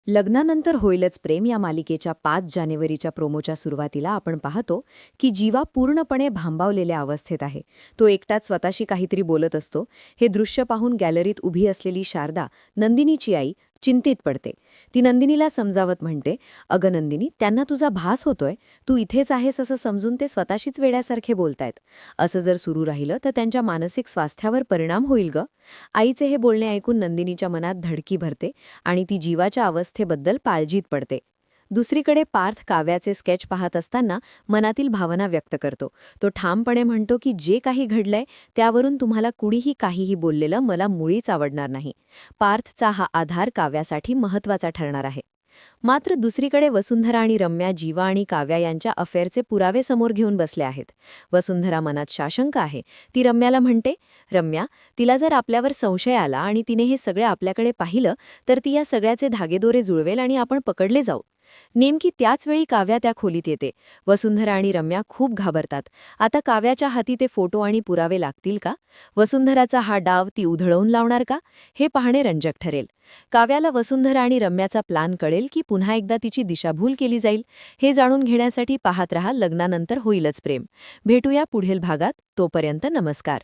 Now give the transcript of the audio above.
लग्नानंतर होईलच प्रेम या मालिकेच्या 5 जानेवारीच्या प्रोमोच्या सुरुवातीला आपण पाहतो की जीवा पूर्णपणे भांबावलेल्या अवस्थेत आहे. तो एकटाच स्वतःशी काहीतरी बोलत असतो. हे दृश्य पाहून गॅलरीत उभी असलेली शारदा, नंदिनीची आई, चिंतित पडते. ती नंदिनीला समजावत म्हणते, "अगं नंदिनी, त्यांना तुझा भास होतोय. तू इथेच आहेस असं समजून ते स्वतःशीच वेड्यासारखे बोलतायत. असं जर सुरू राहिलं तर त्यांच्या मानसिक स्वास्थ्यावर परिणाम होईल गं." आईचे हे बोलणे ऐकून नंदिनीच्या मनात धडकी भरते आणि ती जीवाच्या अवस्थेबद्दल काळजीत पडते. दुसरीकडे पार्थ काव्याचे स्केच पाहत असताना मनातील भावना व्यक्त करतो. तो ठामपणे म्हणतो की जे काही घडलंय त्यावरून तुम्हाला कुणीही काहीही बोललेलं मला मुळीच आवडणार नाही. पार्थचा हा आधार काव्यासाठी महत्त्वाचा ठरणार आहे. मात्र दुसरीकडे वसुंधरा आणि रम्या जीवा आणि काव्या यांच्या अफेअरचे पुरावे समोर घेऊन बसले आहेत. वसुंधरा मनात साशंक आहे. ती रम्याला म्हणते, "रम्या, तिला जर आपल्यावर संशय आला आणि तिने हे सगळे आपल्याकडे पाहिलं तर ती या सगळ्याचे धागेदोरे जुळवेल आणि आपण पकडले जाऊ." नेमकी त्याच वेळी काव्या त्या खोलीत येते. वसुंधरा आणि रम्या खूप घाबरतात. आता काव्याच्या हाती ते फोटो आणि पुरावे लागतील का? वसुंधराचा हा डाव ती उधळवून लावणार का? हे पाहणे रंजक ठरेल. काव्याला वसुंधरा आणि रम्याचा प्लान कळेल की पुन्हा एकदा तिची दिशाभूल केली जाईल? हे जाणून घेण्यासाठी पाहत रहा लग्नानंतर होईलच प्रेम. भेटूया पुढील भागात. तोपर्यंत नमस्कार.